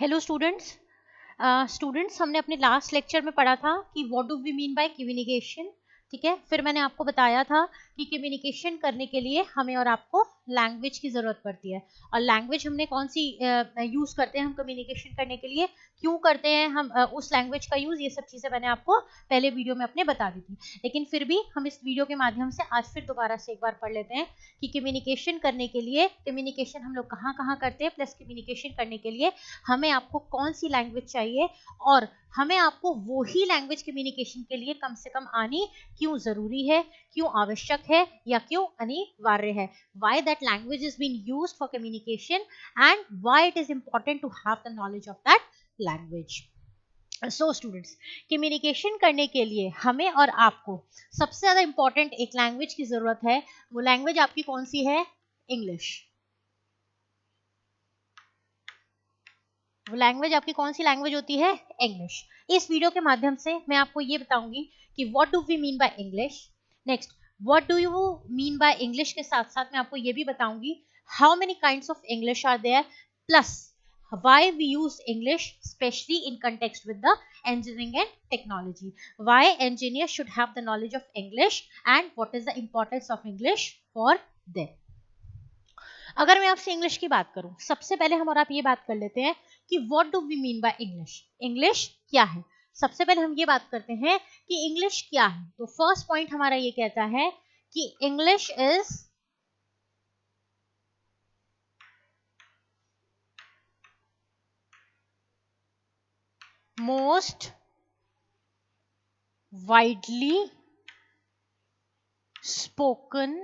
Hello students. हमने अपने last lecture में पढ़ा था कि what do we mean by communication. ठीक है, फिर मैंने आपको बताया था कि कम्युनिकेशन करने के लिए हमें और आपको लैंग्वेज की ज़रूरत पड़ती है। और लैंग्वेज हमने कौन सी यूज़ करते हैं हम कम्युनिकेशन करने के लिए, क्यों करते हैं हम उस लैंग्वेज का यूज़, ये सब चीज़ें मैंने आपको पहले वीडियो में अपने बता दी थी। लेकिन फिर भी हम इस वीडियो के माध्यम से आज फिर दोबारा से एक बार पढ़ लेते हैं कि कम्युनिकेशन करने के लिए, कम्युनिकेशन हम लोग कहाँ कहाँ करते हैं, प्लस कम्युनिकेशन करने के लिए हमें आपको कौन सी लैंग्वेज चाहिए और हमें आपको वो ही लैंग्वेज कम्युनिकेशन के लिए कम से कम आनी क्यों जरूरी है, क्यों आवश्यक है या क्यों अनिवार्य है। Why that language is being used for communication and why it is important to have the knowledge of that language. So students, communication करने के लिए हमें और आपको सबसे ज्यादा इंपॉर्टेंट एक लैंग्वेज की जरूरत है। वो लैंग्वेज आपकी कौन सी है? इंग्लिश। लैंग्वेज आपकी कौन सी लैंग्वेज होती है? इंग्लिश। इस वीडियो के माध्यम से मैं आपको ये बताऊंगी कि what do we mean by English. Next, what do you mean by English के साथ साथ मैं आपको ये भी बताऊंगी how many kinds of English are there, plus why we use English especially in context with the engineering and technology, why engineers should have the knowledge of English and what is the importance of English for them. अगर मैं आपसे English की बात करूं, सबसे पहले हम और आप ये बात कर लेते हैं कि what do we mean by English. English क्या है? सबसे पहले हम ये बात करते हैं कि इंग्लिश क्या है। तो फर्स्ट पॉइंट हमारा ये कहता है कि English is most widely spoken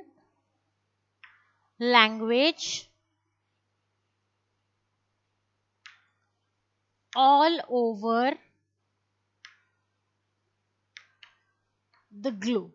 language all over the globe.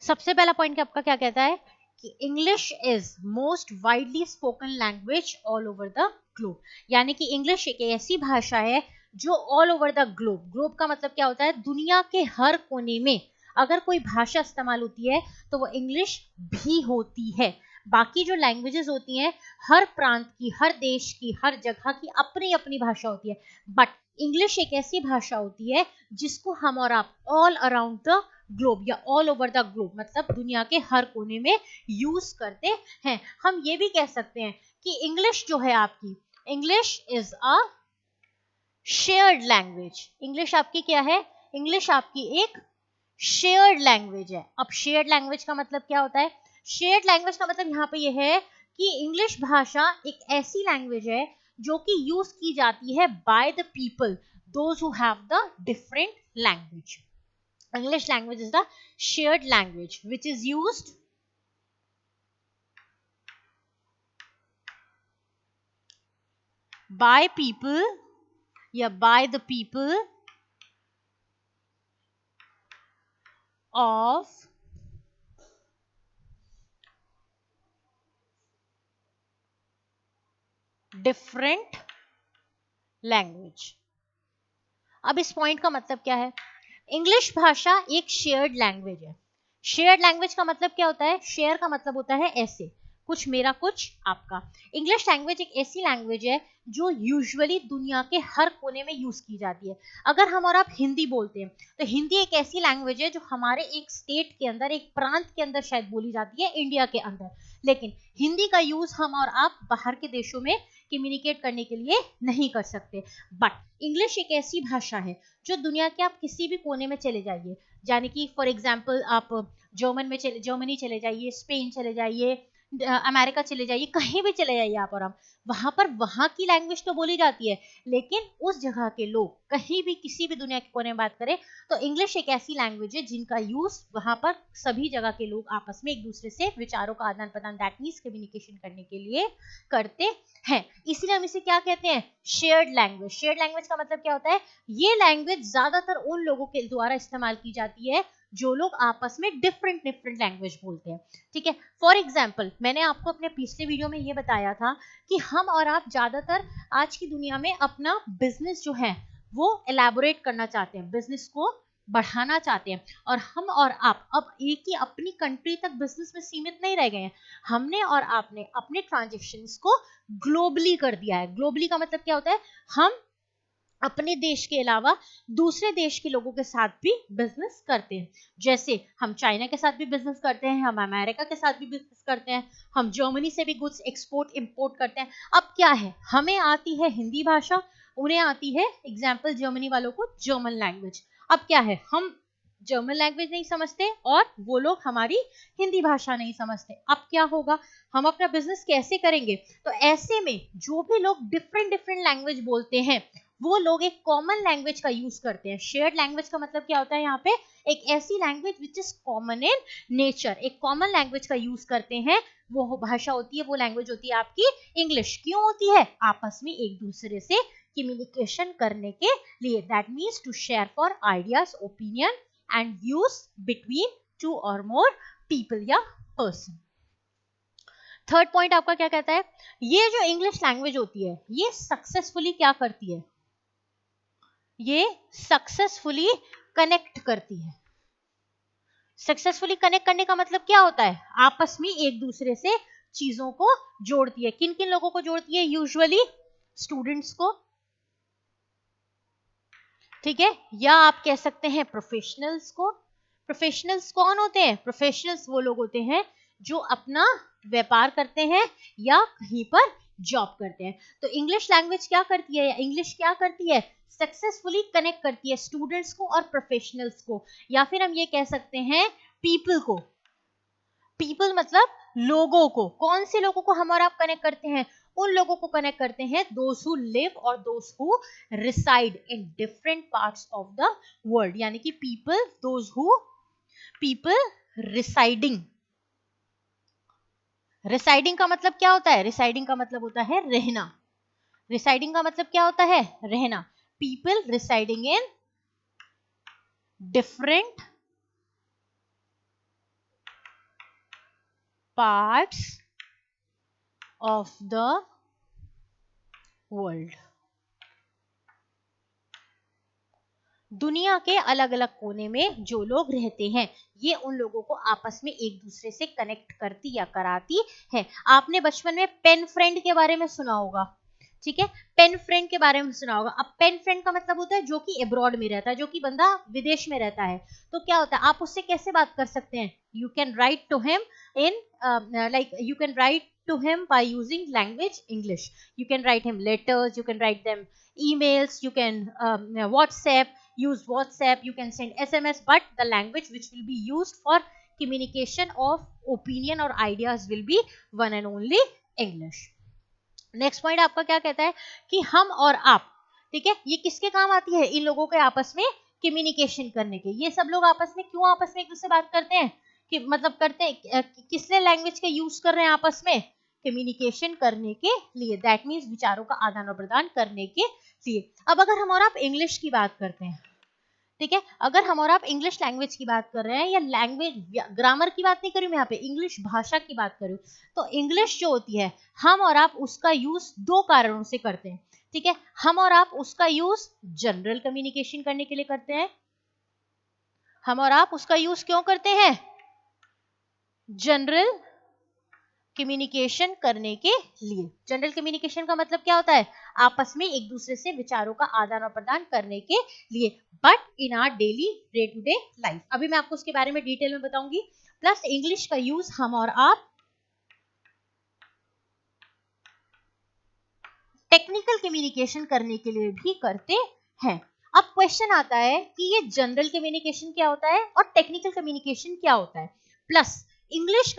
सबसे पहला पॉइंट आपका क्या कहता है कि English is most widely spoken language all over the globe, यानी कि इंग्लिश एक ऐसी भाषा है जो all over the globe, globe का मतलब क्या होता है? दुनिया के हर कोने में अगर कोई भाषा इस्तेमाल होती है तो वो इंग्लिश भी होती है। बाकी जो लैंग्वेजेस होती हैं, हर प्रांत की, हर देश की, हर जगह की अपनी अपनी भाषा होती है, बट इंग्लिश एक ऐसी भाषा होती है जिसको हम और आप ऑल अराउंड द ग्लोब या ऑल ओवर द ग्लोब, मतलब दुनिया के हर कोने में यूज करते हैं। हम ये भी कह सकते हैं कि इंग्लिश जो है आपकी, English is a shared language. English आपकी क्या है? इंग्लिश आपकी एक शेयर्ड लैंग्वेज है। अब शेयर्ड लैंग्वेज का मतलब क्या होता है? शेयर्ड लैंग्वेज का मतलब यहाँ पे ये है कि इंग्लिश भाषा एक ऐसी लैंग्वेज है जो कि यूज की जाती है by the people those who have the different language. English language is the shared language which is used by people, yeah, by the people of different language. अब इस पॉइंट का मतलब क्या है? इंग्लिश भाषा एक शेयर्ड लैंग्वेज है। Shared language का मतलब क्या होता है? शेयर का मतलब होता है ऐसे, कुछ मेरा कुछ आपका। इंग्लिश लैंग्वेज एक ऐसी लैंग्वेज है जो यूजुअली दुनिया के हर कोने में यूज की जाती है। अगर हम और आप हिंदी बोलते हैं तो हिंदी एक ऐसी लैंग्वेज है जो हमारे एक स्टेट के अंदर, एक प्रांत के अंदर शायद बोली जाती है, इंडिया के अंदर, लेकिन हिंदी का यूज हम और आप बाहर के देशों में कम्युनिकेट करने के लिए नहीं कर सकते। बट इंग्लिश एक ऐसी भाषा है जो दुनिया के आप किसी भी कोने में चले जाइए, यानी कि फॉर एग्जाम्पल आप जर्मनी चले जाइए, स्पेन चले जाइए, अमेरिका चले जाइए, कहीं भी चले जाइए आप और हम, वहां पर वहां की लैंग्वेज तो बोली जाती है, लेकिन उस जगह के लोग कहीं भी किसी भी दुनिया के कोने में बात करें तो इंग्लिश एक ऐसी लैंग्वेज है जिनका यूज वहां पर सभी जगह के लोग आपस में एक दूसरे से विचारों का आदान प्रदान, दैट मींस कम्युनिकेशन करने के लिए करते हैं। इसीलिए हम इसे क्या कहते हैं? Shared language. शेयर्ड लैंग्वेज का मतलब क्या होता है? ये लैंग्वेज ज्यादातर उन लोगों के द्वारा इस्तेमाल की जाती है जो लोग आपस में डिफरेंट डिफरेंट लैंग्वेज बोलते हैं। ठीक है, फॉर एग्जाम्पल मैंने आपको अपने पिछले वीडियो में ये बताया था कि हम और आप ज्यादातर आज की दुनिया में अपना बिजनेस जो है वो एलैबोरेट करना चाहते हैं, बिजनेस को बढ़ाना चाहते हैं, और हम और आप अब एक ही अपनी कंट्री तक बिजनेस में सीमित नहीं रह गए हैं, हमने और आपने अपने ट्रांजेक्शन्स को ग्लोबली कर दिया है। ग्लोबली का मतलब क्या होता है, हम अपने देश के अलावा दूसरे देश के लोगों के साथ भी बिजनेस करते हैं। जैसे हम चाइना के साथ भी बिजनेस करते हैं, हम अमेरिका के साथ भी बिजनेस करते हैं, हम जर्मनी से भी गुड्स एक्सपोर्ट इंपोर्ट करते हैं। अब क्या है, हमें आती है हिंदी भाषा, उन्हें आती है, एग्जाम्पल जर्मनी वालों को जर्मन लैंग्वेज। अब क्या है, हम जर्मन लैंग्वेज नहीं समझते और वो लोग हमारी हिंदी भाषा नहीं समझते। अब क्या होगा, हम अपना बिजनेस कैसे करेंगे? तो ऐसे में जो भी लोग डिफरेंट डिफरेंट लैंग्वेज बोलते हैं, वो लोग एक कॉमन लैंग्वेज का यूज करते हैं। शेयर्ड लैंग्वेज का मतलब क्या होता है, यहाँ पे एक ऐसी language which is common in nature, एक कॉमन लैंग्वेज का यूज करते हैं। वो भाषा होती है, वो लैंग्वेज होती है आपकी इंग्लिश। क्यों होती है? आपस में एक दूसरे से कम्युनिकेशन करने के लिए, that means to share for ideas, opinion and views between two or more people या पर्सन। थर्ड पॉइंट आपका क्या कहता है, ये जो इंग्लिश लैंग्वेज होती है, ये सक्सेसफुली क्या करती है, ये सक्सेसफुली कनेक्ट करती है। सक्सेसफुली कनेक्ट करने का मतलब क्या होता है, आपस में एक दूसरे से चीजों को जोड़ती है। किन किन लोगों को जोड़ती है? यूजुअली स्टूडेंट्स को, ठीक है, या आप कह सकते हैं प्रोफेशनल्स को। प्रोफेशनल्स कौन होते हैं? प्रोफेशनल्स वो लोग होते हैं जो अपना व्यापार करते हैं या कहीं पर जॉब करते हैं। तो इंग्लिश लैंग्वेज क्या करती है, या इंग्लिश क्या करती है, सक्सेसफुली कनेक्ट करती है स्टूडेंट्स को और प्रोफेशनल्स को, या फिर हम ये कह सकते हैं पीपल को। पीपल मतलब लोगों को। कौन से लोगों को हम और आप कनेक्ट करते हैं? उन लोगों को कनेक्ट करते हैं those who live or those who reside in different parts of the world, यानी कि people, those who, people residing. Residing का मतलब क्या होता है? रिसाइडिंग का मतलब होता है रहना। रिसाइडिंग का मतलब क्या होता है? रहना। People residing in different parts of the world. दुनिया के अलग अलग कोने में जो लोग रहते हैं, ये उन लोगों को आपस में एक दूसरे से कनेक्ट करती या कराती है। आपने बचपन में पेन फ्रेंड के बारे में सुना होगा, ठीक है, पेन फ्रेंड के बारे में सुना होगा। अब पेन फ्रेंड का मतलब होता है जो कि अब्रॉड में रहता है, जो कि बंदा विदेश में रहता है। तो क्या होता है, आप उससे कैसे बात कर सकते हैं? You can write to him in, like you can write to him by using language English. You can write him letters, you can write them emails, you can WhatsApp, use WhatsApp, you can send SMS, but the language which will be used for communication of opinion or ideas will be one and only English. Next point आपका क्या कहता है कि हम और आप, ठीक है, ये किसके काम आती है? इन लोगों के आपस में कम्युनिकेशन करने के। ये सब लोग आपस में क्यों आपस में एक दूसरे से बात करते हैं, कि मतलब करते हैं किसने लैंग्वेज का यूज कर रहे हैं आपस में? कम्युनिकेशन करने के लिए, दैट मीन्स विचारों का आदान प्रदान करने के लिए। अब अगर हम और आप इंग्लिश की बात करते हैं, ठीक है, अगर हम और आप इंग्लिश लैंग्वेज की बात कर रहे हैं, या लैंग्वेज ग्रामर की बात नहीं कर रही मैं यहाँ पे, इंग्लिश भाषा की बात कर रही हूँ, तो इंग्लिश जो होती है, हम और आप उसका यूज दो कारणों से करते हैं, ठीक है। हम और आप उसका यूज जनरल कम्युनिकेशन करने के लिए करते हैं। हम और आप उसका यूज क्यों करते हैं? जनरल कम्युनिकेशन करने के लिए। जनरल कम्युनिकेशन का मतलब क्या होता है? आपस में एक दूसरे से विचारों का आदान प्रदान करने के लिए, but in our daily day to day life. अभी मैं आपको उसके बारे में डिटेल में बताऊंगी। प्लस इंग्लिश का यूज हम और आप टेक्निकल कम्युनिकेशन करने के लिए भी करते हैं। अब क्वेश्चन आता है कि ये जनरल कम्युनिकेशन क्या होता है और टेक्निकल कम्युनिकेशन क्या होता है, प्लस इंग्लिश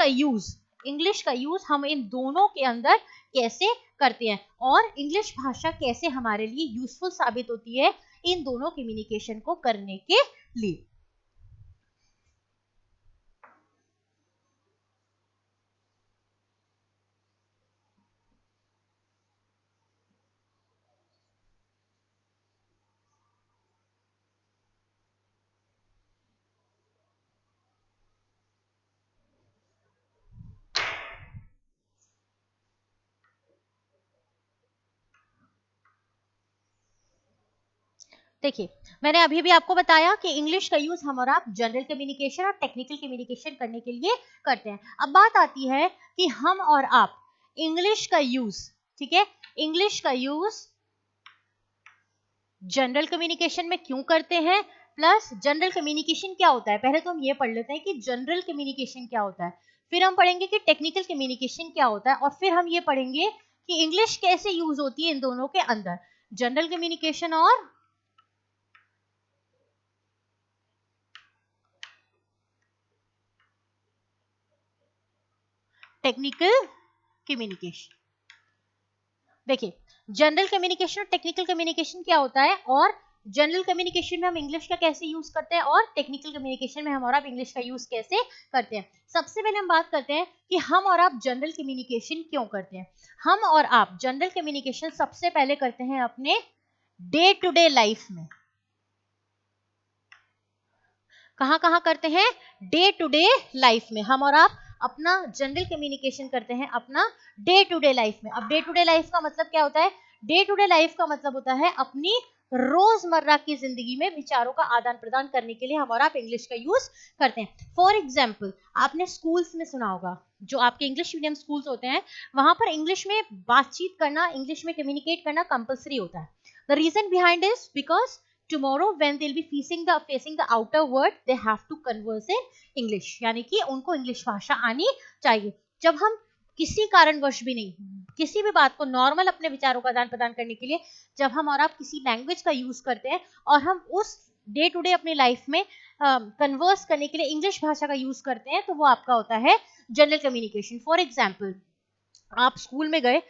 का यूज हम इन दोनों के अंदर कैसे करते हैं, और इंग्लिश भाषा कैसे हमारे लिए यूजफुल साबित होती है इन दोनों कम्युनिकेशन को करने के लिए। देखिए, मैंने अभी भी आपको बताया कि इंग्लिश का यूज हम और आप जनरल कम्युनिकेशन और टेक्निकल कम्युनिकेशन करने के लिए करते हैं। अब बात आती है कि हम और आप इंग्लिश का यूज, ठीक है, इंग्लिश का यूज जनरल कम्युनिकेशन में क्यों करते हैं, प्लस जनरल कम्युनिकेशन क्या होता है। पहले तो हम ये पढ़ लेते हैं कि जनरल कम्युनिकेशन क्या होता है, फिर हम पढ़ेंगे कि टेक्निकल कम्युनिकेशन क्या होता है, और फिर हम ये पढ़ेंगे कि इंग्लिश कैसे यूज होती है इन दोनों के अंदर, जनरल कम्युनिकेशन और टेक्निकल कम्युनिकेशन। देखिए, जनरल कम्युनिकेशन और टेक्निकल कम्युनिकेशन क्या होता है, और जनरल कम्युनिकेशन में हम इंग्लिश का कैसे यूज करते हैं, और टेक्निकल कम्युनिकेशन में हम और आप इंग्लिश का यूज कैसे करते हैं। सबसे पहले हम बात करते हैं कि हम और आप जनरल कम्युनिकेशन क्यों करते हैं। हम और आप जनरल कम्युनिकेशन सबसे पहले करते हैं अपने डे टू डे लाइफ में। कहाँ कहाँ करते हैं, डे टू डे लाइफ में हम और आप अपना जनरल कम्युनिकेशन करते हैं अपना डे टू डे लाइफ में। अब डे टू डे लाइफ का मतलब क्या होता है, डे टू डे लाइफ का मतलब होता है अपनी रोजमर्रा की जिंदगी में विचारों का आदान प्रदान करने के लिए हम और आप इंग्लिश का यूज करते हैं। फॉर एग्जाम्पल, आपने स्कूल्स में सुना होगा, जो आपके इंग्लिश मीडियम स्कूल्स होते हैं, वहां पर इंग्लिश में बातचीत करना, इंग्लिश में कम्युनिकेट करना कंपल्सरी होता है। The reason behind is because tomorrow when they'll be facing the outer world they have to converse in English, यानी कि उनको इंग्लिश भाषा आनी चाहिए। जब हम किसी कारणवश भी नहीं, किसी भी बात को नॉर्मल अपने विचारों का आदान प्रदान करने के लिए जब हम और आप किसी लैंग्वेज का यूज करते हैं और हम उस डे टू डे अपनी लाइफ में कन्वर्स करने के लिए इंग्लिश भाषा का यूज करते हैं, तो वो आपका होता है जनरल कम्युनिकेशन। फॉर एग्जाम्पल, आप स्कूल में गए,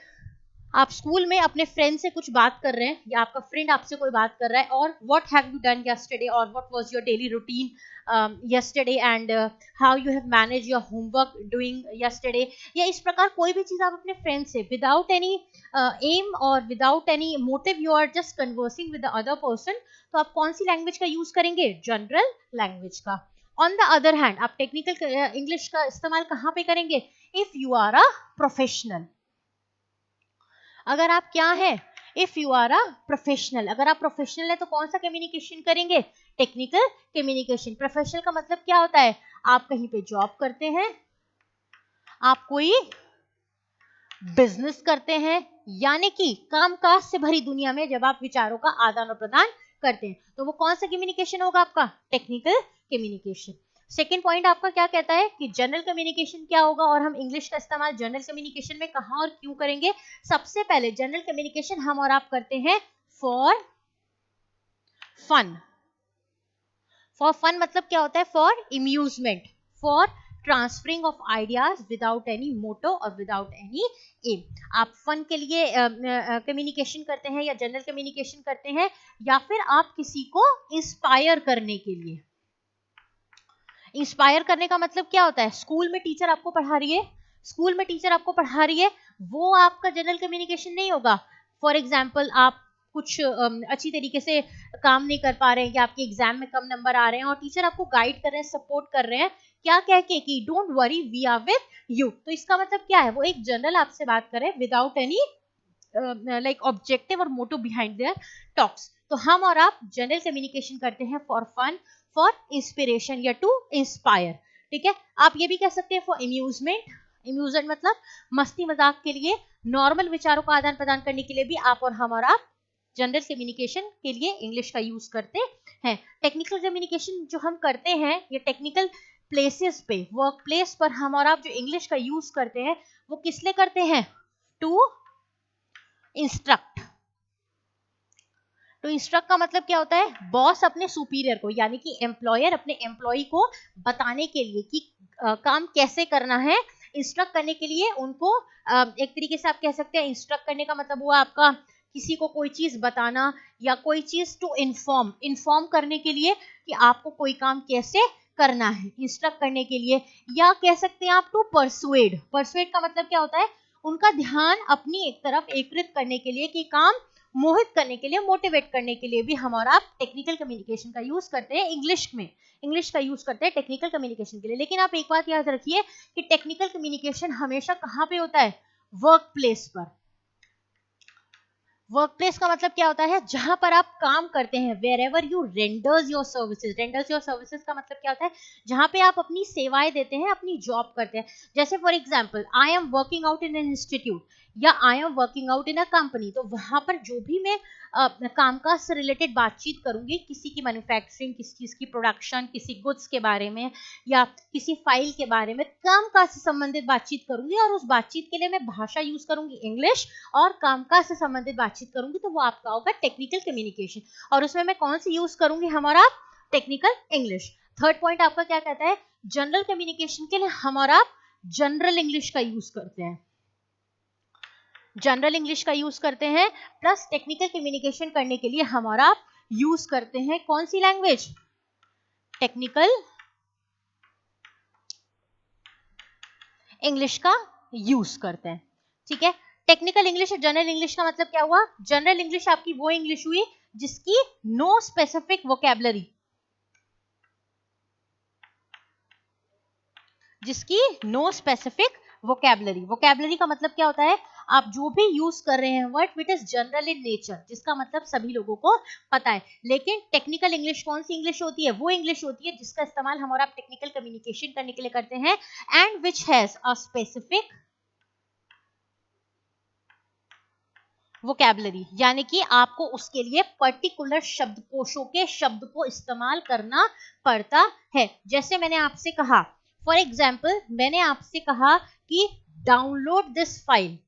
आप स्कूल में अपने फ्रेंड से कुछ बात कर रहे हैं, या आपका फ्रेंड आपसे कोई बात कर रहा है, और what have you done yesterday, और what was your daily routine yesterday, and how you have manage your homework doing yesterday, या इस प्रकार कोई भी चीज आप अपने फ्रेंड से without any aim or without any motive you are just conversing with the other person, तो आप कौन सी लैंग्वेज का यूज करेंगे, जनरल लैंग्वेज का। ऑन द अदर हैंड, आप टेक्निकल इंग्लिश का इस्तेमाल कहाँ पे करेंगे, if you are a professional, अगर आप क्या है, if you are a professional, अगर आप प्रोफेशनल है तो कौन सा कम्युनिकेशन करेंगे, टेक्निकल कम्युनिकेशन। प्रोफेशनल का मतलब क्या होता है, आप कहीं पे जॉब करते हैं, आप कोई बिजनेस करते हैं, यानी कि कामकाज से भरी दुनिया में जब आप विचारों का आदान प्रदान करते हैं, तो वो कौन सा कम्युनिकेशन होगा, आपका टेक्निकल कम्युनिकेशन। सेकेंड पॉइंट आपका क्या कहता है कि जनरल कम्युनिकेशन क्या होगा, और हम इंग्लिश का इस्तेमाल जनरल कम्युनिकेशन में कहाँ और क्यों करेंगे। सबसे पहले जनरल कम्युनिकेशन हम और आप करते हैं फॉर फन। फॉर फन मतलब क्या होता है, for amusement, for transferring of ideas without any motto और विदाउट एनी एम। आप फन के लिए कम्युनिकेशन करते हैं या जनरल कम्युनिकेशन करते हैं, या फिर आप किसी को इंस्पायर करने के लिए। इंस्पायर करने का मतलब क्या होता है, स्कूल में टीचर आपको पढ़ा रही है, स्कूल में टीचर आपको पढ़ा रही है, वो आपका जनरल कम्युनिकेशन नहीं होगा। फॉर एग्जाम्पल, आप कुछ अच्छी तरीके से काम नहीं कर पा रहे हैं, या आपके एग्जाम में कम नंबर आ रहे हैं, और टीचर आपको गाइड कर रहे हैं, सपोर्ट कर रहे हैं, क्या कह के कि don't worry we are with you. तो इसका मतलब क्या है, वो एक जनरल आपसे बात कर रहे हैं विदाउट एनी लाइक ऑब्जेक्टिव और मोटिव बिहाइंड देयर टॉक्स। तो हम और आप जनरल कम्युनिकेशन करते हैं फॉर फन, फॉर इंस्पिरेशन, या टू इंस्पायर। ठीक है, आप ये भी कह सकते हैं फॉर अम्यूजमेंट। अम्यूजमेंट मतलब मस्ती मजाक के लिए, नॉर्मल विचारों का आदान प्रदान करने के लिए भी आप और हम और आप जनरल कम्युनिकेशन के लिए इंग्लिश का यूज करते हैं। टेक्निकल कम्युनिकेशन जो हम करते हैं, ये टेक्निकल प्लेसेस पे, वर्क प्लेस पर हम और आप जो इंग्लिश का यूज करते हैं, वो किस लिए करते हैं, टू इंस्ट्रक्ट। तो इंस्ट्रक्ट का मतलब क्या होता है, बॉस अपने सुपीरियर को, यानी कि एम्प्लॉयर अपने एम्प्लॉय को बताने के लिए कि काम कैसे करना है, इंस्ट्रक्ट करने के लिए उनको एक तरीके से आप कह सकते हैं, इंस्ट्रक्ट करने का मतलब हुआ आपका किसी को कोई चीज बताना, या कोई चीज टू इन्फॉर्म करने के लिए कि आपको कोई काम कैसे करना है, इंस्ट्रक्ट करने के लिए। या कह सकते हैं आप टू परसुएड। परसुएड का मतलब क्या होता है, उनका ध्यान अपनी एक तरफ एकत्रित करने के लिए, कि काम मोहित करने के लिए, मोटिवेट करने के लिए भी हम और आप टेक्निकल कम्युनिकेशन का यूज करते हैं इंग्लिश में। इंग्लिश का यूज करते हैं टेक्निकल कम्युनिकेशन के लिए। लेकिन आप एक बात याद रखिए कि टेक्निकल कम्युनिकेशन हमेशा कहाँ पे होता है, वर्क प्लेस पर। वर्क प्लेस का मतलब क्या होता है, जहां पर आप काम करते हैं, wherever you renders your services. Renders your services का मतलब क्या होता है, जहां पे आप अपनी सेवाएं देते हैं, अपनी जॉब करते हैं। जैसे for example, I am working out in an institute या I am working out in a company, तो वहां पर जो भी मैं कामकाज से रिलेटेड बातचीत करूंगी, किसी की मैन्युफैक्चरिंग, किसी चीज की प्रोडक्शन, किसी गुड्स के बारे में या किसी फाइल के बारे में कामकाज से संबंधित बातचीत करूंगी, और उस बातचीत के लिए मैं भाषा यूज करूंगी इंग्लिश, और कामकाज से संबंधित बातचीत करूंगी, तो वो आपका होगा टेक्निकल कम्युनिकेशन। और उसमें मैं कौन सी यूज करूंगी, हमारा टेक्निकल इंग्लिश। थर्ड पॉइंट आपका क्या कहता है, जनरल कम्युनिकेशन के लिए हमारा जनरल इंग्लिश का यूज करते हैं, जनरल इंग्लिश का यूज करते हैं। प्लस टेक्निकल कम्युनिकेशन करने के लिए हमारा यूज करते हैं कौन सी लैंग्वेज, टेक्निकल इंग्लिश का यूज करते हैं। ठीक है, टेक्निकल इंग्लिश और जनरल इंग्लिश का मतलब क्या हुआ, जनरल इंग्लिश आपकी वो इंग्लिश हुई जिसकी नो स्पेसिफिक वोकैबुलरी, जिसकी नो स्पेसिफिक वोकैबुलरी। वोकैबुलरी का मतलब क्या होता है, आप जो भी यूज कर रहे हैं word, it is general in nature, जिसका मतलब सभी लोगों को पता है। लेकिन टेक्निकल इंग्लिश कौन सी इंग्लिश होती है, वो इंग्लिश होती है जिसका इस्तेमाल हम और आप टेक्निकल कम्युनिकेशन करने के लिए करते हैं, and which has a specific vocabulary, यानी कि आपको उसके लिए पर्टिकुलर शब्दकोशों के शब्द को इस्तेमाल करना पड़ता है। जैसे मैंने आपसे कहा, फॉर एग्जाम्पल मैंने आपसे कहा कि डाउनलोड दिस फाइल,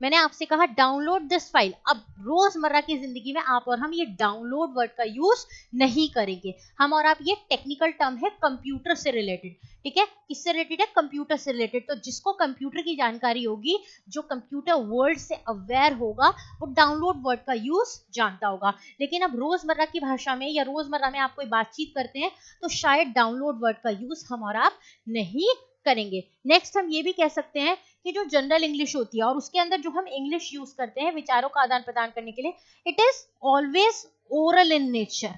मैंने आपसे कहा डाउनलोड दिस फाइल। अब रोजमर्रा की जिंदगी में आप और हम ये डाउनलोड वर्ड का यूज नहीं करेंगे, हम और आप ये टेक्निकल टर्म है कंप्यूटर से रिलेटेड। ठीक है, किससे रिलेटेड है, कंप्यूटर से रिलेटेड। तो जिसको कंप्यूटर की जानकारी होगी, जो कंप्यूटर वर्ल्ड से अवेयर होगा, वो डाउनलोड वर्ड का यूज जानता होगा। लेकिन अब रोजमर्रा की भाषा में या रोजमर्रा में आप कोई बातचीत करते हैं, तो शायद डाउनलोड वर्ड का यूज हम और आप नहीं करेंगे। नेक्स्ट हम ये भी कह सकते हैं कि जो जनरल इंग्लिश होती है और उसके अंदर जो हम इंग्लिश यूज करते हैं विचारों का आदान प्रदान करने के लिए, it is always oral in nature.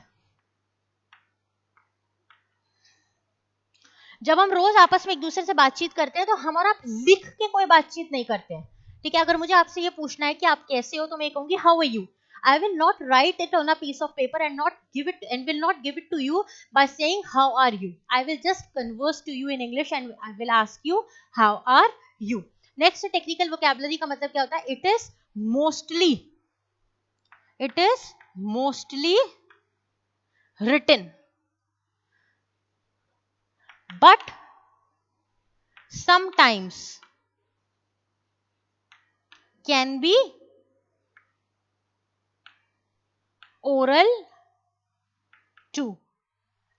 जब हम रोज आपस में एक दूसरे से बातचीत करते हैं, तो हम और आप लिख के कोई बातचीत नहीं करते हैं। ठीक है, अगर मुझे आपसे ये पूछना है कि आप कैसे हो, तो मैं कहूंगी how are you. I will not write it on a piece of paper and not give it and will not give it to you by saying how are you. I will just converse to you in English and I will ask you how are you. Next, technical vocabulary का मतलब क्या होता है, it is mostly written, but sometimes can be oral too.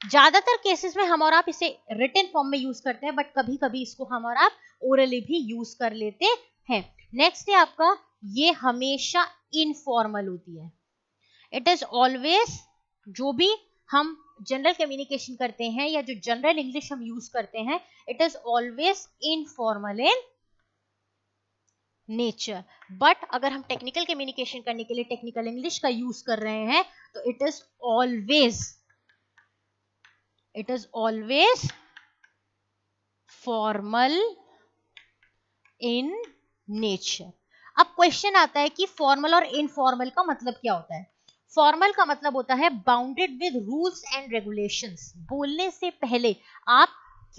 ज्यादातर cases में हम और आप इसे रिटन फॉर्म में यूज करते हैं, बट कभी कभी इसको हम और आप ओरली भी यूज कर लेते हैं। नेक्स्ट है आपका, ये हमेशा इनफॉर्मल होती है। इट इज ऑलवेज, जो भी हम जनरल कम्युनिकेशन करते हैं या जो जनरल इंग्लिश हम यूज करते हैं, it is always informal in nature. But अगर हम टेक्निकल कम्युनिकेशन करने के लिए टेक्निकल इंग्लिश का यूज कर रहे हैं, तो it is always formal in nature. अब क्वेश्चन आता है कि फॉर्मल और इनफॉर्मल का मतलब क्या होता है। फॉर्मल का मतलब होता है bounded with rules and regulations. बोलने से पहले आप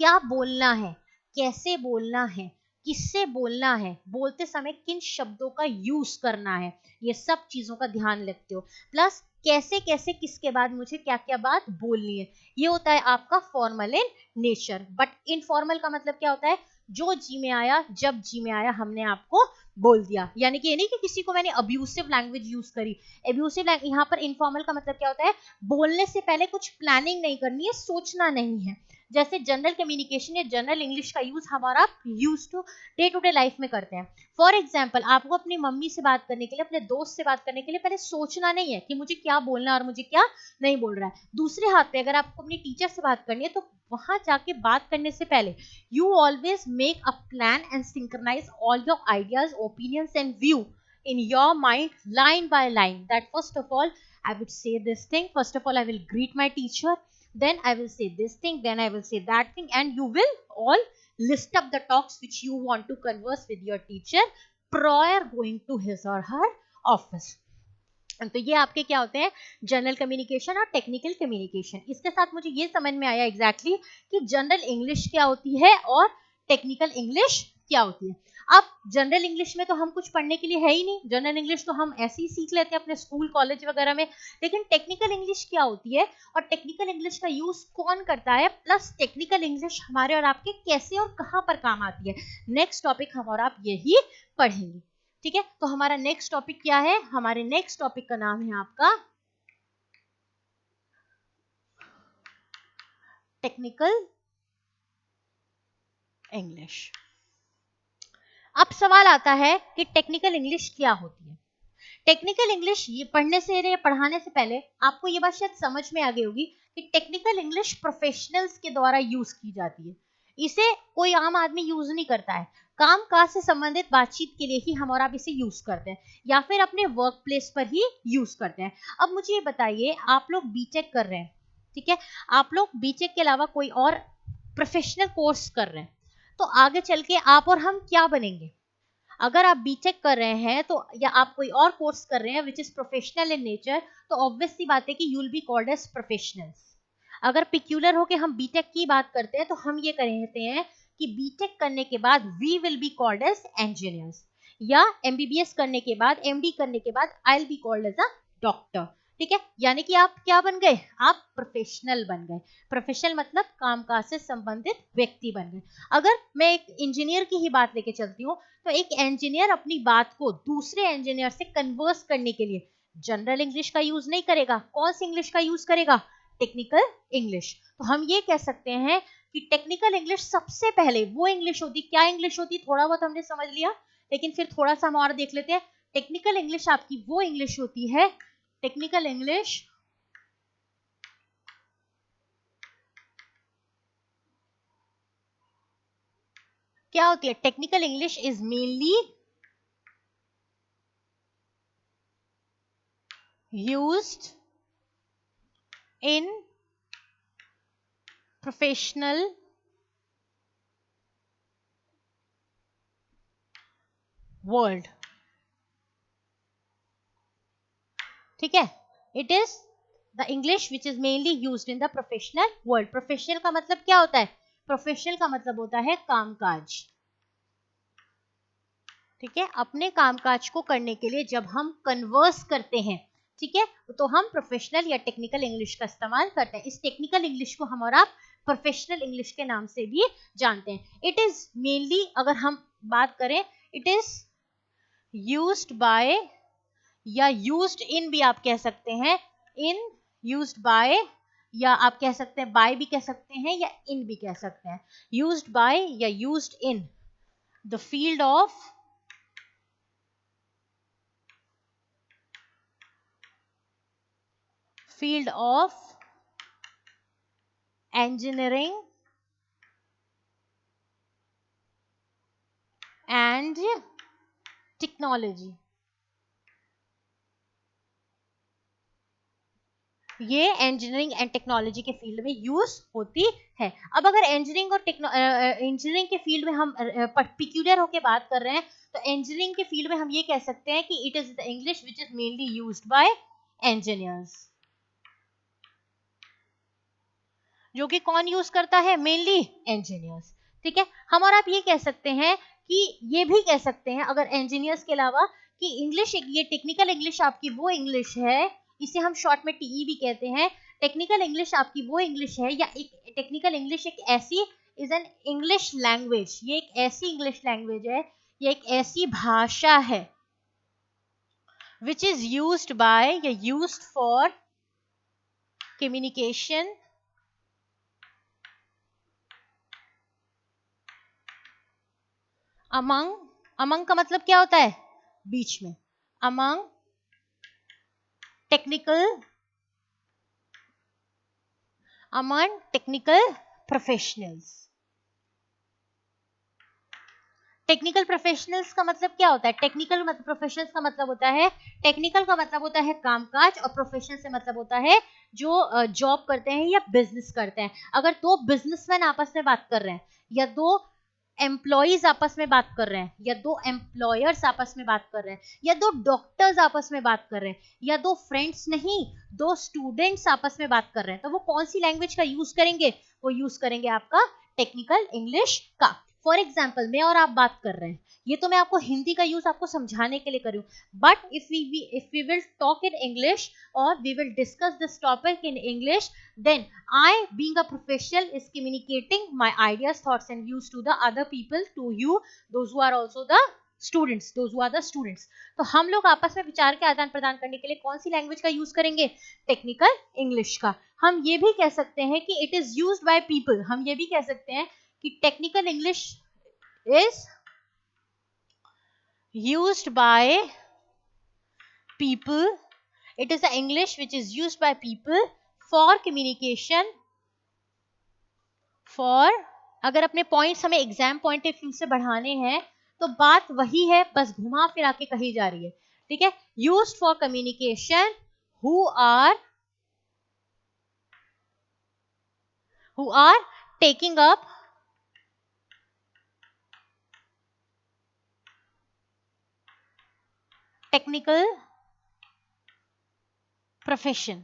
क्या बोलना है, कैसे बोलना है, किससे बोलना है, बोलते समय किन शब्दों का यूज करना है, ये सब चीजों का ध्यान रखते हो। प्लस कैसे कैसे किसके बाद मुझे क्या क्या बात बोलनी है, ये होता है आपका formal in nature. But informal का मतलब क्या होता है, जो जी में आया, जब जी में आया, हमने आपको बोल दिया। यानी कि ये नहीं कि किसी को मैंने अब्यूसिव लैंग्वेज यूज करी। अब्यूसिव लैंग्वेज, यहाँ पर इनफॉर्मल का मतलब क्या होता है, बोलने से पहले कुछ प्लानिंग नहीं करनी है, सोचना नहीं है। जैसे जनरल कम्युनिकेशन या जनरल इंग्लिश का यूज हमारा यूज टू डे लाइफ में करते हैं। फॉर एग्जाम्पल, आपको अपनी मम्मी से बात करने के लिए, अपने दोस्त से बात करने के लिए पहले सोचना नहीं है कि मुझे क्या बोलना है और मुझे क्या नहीं बोल रहा है। दूसरे हाथ पे अगर आपको अपनी टीचर से बात करनी है, तो वहां जाके बात करने से पहले you always make a plan and synchronize all your ideas, opinions and view in your mind line by line. That first of all I would say this thing, first of all I will greet my teacher, then I will say this thing, then I will say that thing, and you will all list up the talks which you want to converse with your teacher prior going to his or her office. तो ये आपके क्या होते हैं, general communication और technical communication. इसके साथ मुझे ये समझ में आया एग्जैक्टली कि जनरल इंग्लिश क्या होती है और टेक्निकल इंग्लिश क्या होती है। अब जनरल इंग्लिश में तो हम कुछ पढ़ने के लिए है ही नहीं, जनरल इंग्लिश तो हम ऐसे ही सीख लेते हैं अपने स्कूल कॉलेज वगैरह में। लेकिन टेक्निकल इंग्लिश क्या होती है और टेक्निकल इंग्लिश का यूज कौन करता है, प्लस टेक्निकल इंग्लिश हमारे और आपके कैसे और कहाँ पर काम आती है, नेक्स्ट टॉपिक हम और आप यही पढ़ेंगे। ठीक है, तो हमारा नेक्स्ट टॉपिक क्या है, हमारे नेक्स्ट टॉपिक का नाम है आपका टेक्निकल इंग्लिश। अब सवाल आता है कि टेक्निकल इंग्लिश क्या होती है। टेक्निकल इंग्लिश ये पढ़ने से या पढ़ाने से पहले आपको ये बात शायद समझ में आ गई होगी कि टेक्निकल इंग्लिश प्रोफेशनल्स के द्वारा यूज की जाती है। इसे कोई आम आदमी यूज नहीं करता है, काम काज से संबंधित बातचीत के लिए ही हम और आप इसे यूज करते हैं या फिर अपने वर्क प्लेस पर ही यूज करते हैं। अब मुझे ये बताइए, आप लोग बीटेक कर रहे हैं, ठीक है, आप लोग बीटेक के अलावा कोई और प्रोफेशनल कोर्स कर रहे हैं, तो आगे चल के आप और हम क्या बनेंगे। अगर आप बीटेक कर रहे हैं तो या आप कोई और कोर्स कर रहे हैं which is professional in nature, तो ऑब्वियस सी बात है कि you will be called as professionals. अगर पिक्यूलर होके हम बीटेक की बात करते हैं तो हम ये कहते हैं कि बीटेक करने के बाद we will be called as engineers, या एमबीबीएस करने के बाद, एमडी करने के बाद I will be called as a doctor. ठीक है, यानी कि आप क्या बन गए, आप प्रोफेशनल बन गए। प्रोफेशनल मतलब कामकाज से संबंधित व्यक्ति बन गए। अगर मैं एक इंजीनियर की ही बात लेके चलती हूँ, तो एक इंजीनियर अपनी बात को दूसरे इंजीनियर से कन्वर्स करने के लिए जनरल इंग्लिश का यूज नहीं करेगा, कौन सी इंग्लिश का यूज करेगा, टेक्निकल इंग्लिश। तो हम ये कह सकते हैं कि टेक्निकल इंग्लिश सबसे पहले वो इंग्लिश होती, क्या इंग्लिश होती, थोड़ा बहुत हमने समझ लिया, लेकिन फिर थोड़ा सा हम और देख लेते हैं। टेक्निकल इंग्लिश आपकी वो इंग्लिश होती है, टेक्निकल इंग्लिश क्या होती है, technical English is mainly used in professional world. ठीक है, it is the English which is mainly used in the professional world. Professional का मतलब क्या होता है, प्रोफेशनल का मतलब होता है कामकाज। ठीक है, अपने कामकाज को करने के लिए जब हम कन्वर्स करते हैं, ठीक है, तो हम प्रोफेशनल या टेक्निकल इंग्लिश का इस्तेमाल करते हैं। इस टेक्निकल इंग्लिश को हम और आप प्रोफेशनल इंग्लिश के नाम से भी जानते हैं। इट इज मेनली, अगर हम बात करें, इट इज यूज्ड बाय या यूज्ड इन भी आप कह सकते हैं, इन, यूज्ड बाय, या आप कह सकते हैं बाय भी कह सकते हैं या इन भी कह सकते हैं। यूज्ड बाय या used in the field of engineering and technology। ये इंजीनियरिंग एंड टेक्नोलॉजी के फील्ड में यूज होती है। अब अगर इंजीनियरिंग और इंजीनियरिंग के फील्ड में हम पिक्यूलियर होके बात कर रहे हैं, तो इंजीनियरिंग के फील्ड में हम ये कह सकते हैं कि it is the English which is mainly used by engineers. जो कि कौन यूज करता है, मेनली इंजीनियर्स। ठीक है, हम और आप ये कह सकते हैं कि ये भी कह सकते हैं अगर इंजीनियर्स के अलावा कि इंग्लिश, ये टेक्निकल इंग्लिश आपकी वो इंग्लिश है, इसे हम शॉर्ट में टीई भी कहते हैं। टेक्निकल इंग्लिश आपकी वो इंग्लिश है, या एक टेक्निकल इंग्लिश एक ऐसी इज एन इंग्लिश लैंग्वेज, ये एक ऐसी इंग्लिश लैंग्वेज है, ये एक ऐसी भाषा है विच इज यूज्ड बाय या used for communication among, among का मतलब क्या होता है, बीच में, among technical, among technical professionals. Technical professionals का मतलब क्या होता है, टेक्निकल मतलब प्रोफेशनल्स का मतलब होता है, टेक्निकल का मतलब होता है कामकाज, और प्रोफेशनल से मतलब होता है जो जॉब करते हैं या बिजनेस करते हैं। अगर दो बिजनेसमैन आपस में बात कर रहे हैं, या दो एम्प्लॉयज आपस में बात कर रहे हैं, या दो एम्प्लॉयर्स आपस में बात कर रहे हैं, या दो डॉक्टर्स आपस में बात कर रहे हैं, या दो फ्रेंड्स नहीं, दो स्टूडेंट्स आपस में बात कर रहे हैं, तो वो कौन सी लैंग्वेज का यूज करेंगे? वो यूज करेंगे आपका टेक्निकल इंग्लिश का। फॉर एग्जाम्पल, मैं और आप बात कर रहे हैं, ये तो मैं आपको हिंदी का यूज आपको समझाने के लिए कर रही हूँ, but if we will talk in English और we will discuss this topic in English, then I, being a professional, is communicating my ideas, thoughts and views to the other people, to you, those who are also the students, those who are the students. तो हम लोग आपस में विचार के आदान प्रदान करने के लिए कौन सी लैंग्वेज का यूज करेंगे? टेक्निकल इंग्लिश का। हम ये भी कह सकते हैं कि it is used by people, हम ये भी कह सकते हैं कि technical English is used by people, it is the English which is used by people for communication, for, अगर अपने पॉइंट्स हमें एग्जाम पॉइंट ऑफ व्यू से बढ़ाने हैं तो बात वही है, बस घुमा फिरा के कही जा रही है, ठीक है। Used for communication, who are taking up technical profession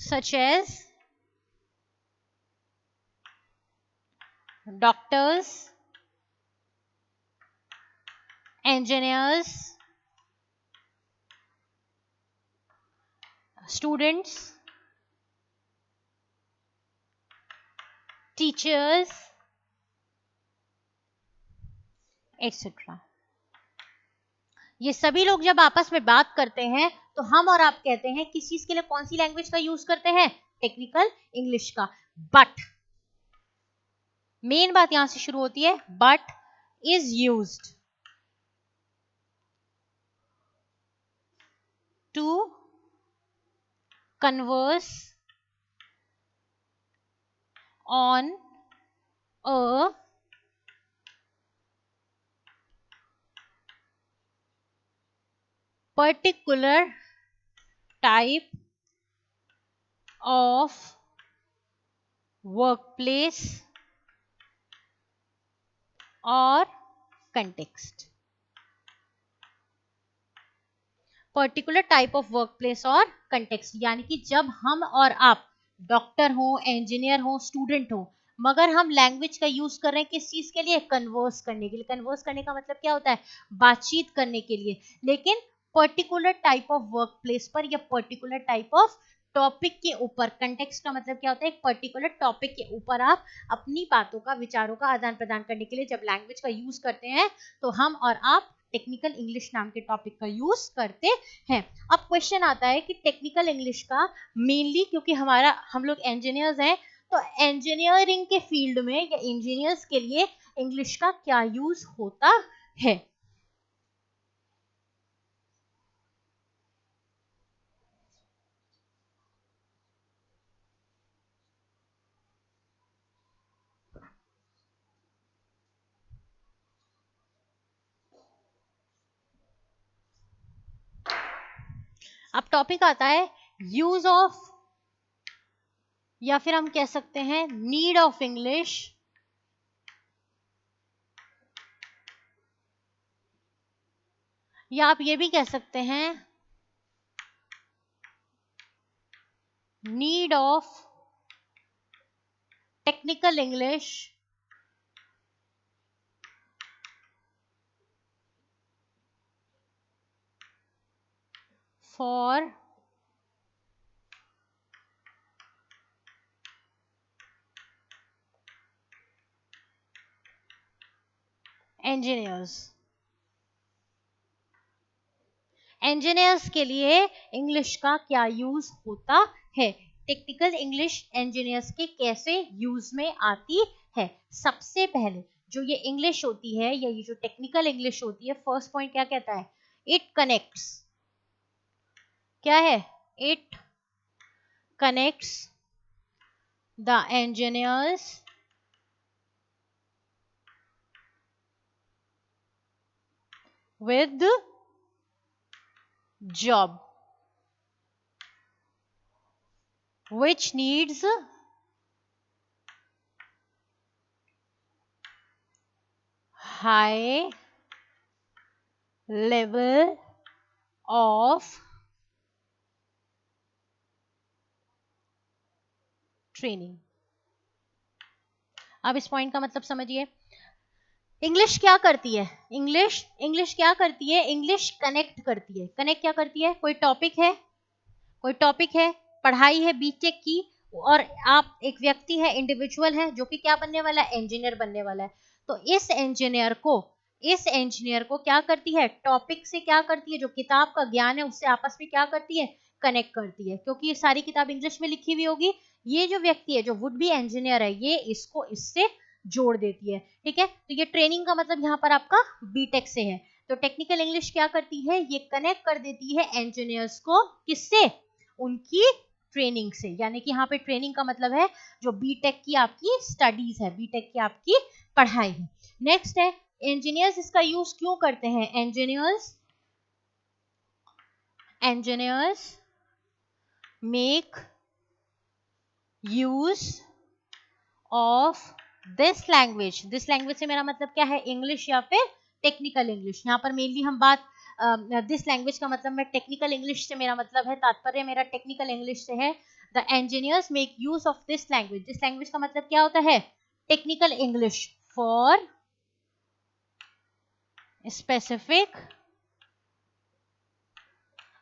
such as doctors, engineers, students, teachers, etc. ये सभी लोग जब आपस में बात करते हैं तो हम और आप कहते हैं किस चीज के लिए कौन सी लैंग्वेज का यूज करते हैं? टेक्निकल इंग्लिश का। बट मेन बात यहां से शुरू होती है, but is used to converse on a particular type of workplace or context. Particular type of work place or context, यानी कि जब हम और आप डॉक्टर हो, इंजीनियर हो, स्टूडेंट हो, मगर हम लैंग्वेज का यूज कर रहे हैं किस चीज के लिए? कन्वर्स करने के लिए। कन्वर्स करने का मतलब क्या होता है? बातचीत करने के लिए, लेकिन particular type of work place पर या पर्टिकुलर टाइप ऑफ टॉपिक के ऊपर। कंटेक्स्ट का मतलब क्या होता है? एक पर्टिकुलर टॉपिक के ऊपर आप अपनी बातों का, विचारों का आदान प्रदान करने के लिए जब लैंग्वेज का यूज करते हैं तो हम और आप टेक्निकल इंग्लिश नाम के टॉपिक का यूज करते हैं। अब क्वेश्चन आता है कि टेक्निकल इंग्लिश का मेनली, क्योंकि हम लोग इंजीनियर्स हैं, तो इंजीनियरिंग के फील्ड में या इंजीनियर्स के लिए इंग्लिश का क्या यूज होता है? अब टॉपिक आता है यूज ऑफ, या फिर हम कह सकते हैं नीड ऑफ इंग्लिश या आप ये भी कह सकते हैं need of technical English for engineers। Engineers के लिए इंग्लिश का क्या यूज होता है? टेक्निकल इंग्लिश इंजीनियर्स के कैसे यूज में आती है? सबसे पहले जो ये इंग्लिश होती है या ये जो टेक्निकल इंग्लिश होती है, फर्स्ट पॉइंट क्या कहता है? इट कनेक्ट्स, क्या है? It connects the engineers with job which needs high level of training. अब इस पॉइंट का मतलब समझिए. इंग्लिश क्या करती है? इंग्लिश क्या करती है? इंग्लिश कनेक्ट करती है. कनेक्ट क्या करती है? कोई टॉपिक है, पढ़ाई है बीटेक की, और आप एक व्यक्ति है, इंडिविजुअल है, जो कि क्या बनने वाला है? इंजीनियर बनने वाला है. तो इस इंजीनियर को क्या करती है? टॉपिक से क्या करती है? जो किताब का ज्ञान है उससे आपस में क्या करती है? कनेक्ट करती है. क्योंकि ये सारी किताब इंग्लिश में लिखी हुई होगी, ये जो व्यक्ति है, जो वुड बी इंजीनियर है, ये इसको इससे जोड़ देती है. ठीक है, तो ये ट्रेनिंग का मतलब यहाँ पर आपका बीटेक से है. तो टेक्निकल इंग्लिश क्या करती है? ये कनेक्ट कर देती है इंजीनियर्स को, किससे? उनकी ट्रेनिंग से. यानी कि यहाँ पे ट्रेनिंग का मतलब है जो बीटेक की आपकी स्टडीज है, बीटेक की आपकी पढ़ाई है. नेक्स्ट है इंजीनियर्स इसका यूज क्यों करते हैं? Engineers make use of this language से मेरा मतलब क्या है? इंग्लिश या फिर टेक्निकल इंग्लिश. यहाँ पर मेनली हम बात दिस लैंग्वेज का मतलब मैं टेक्निकल इंग्लिश से मेरा मतलब है, तात्पर्य मेरा टेक्निकल इंग्लिश से है. The engineers make use of this language का मतलब क्या होता है? टेक्निकल इंग्लिश फॉर स्पेसिफिक,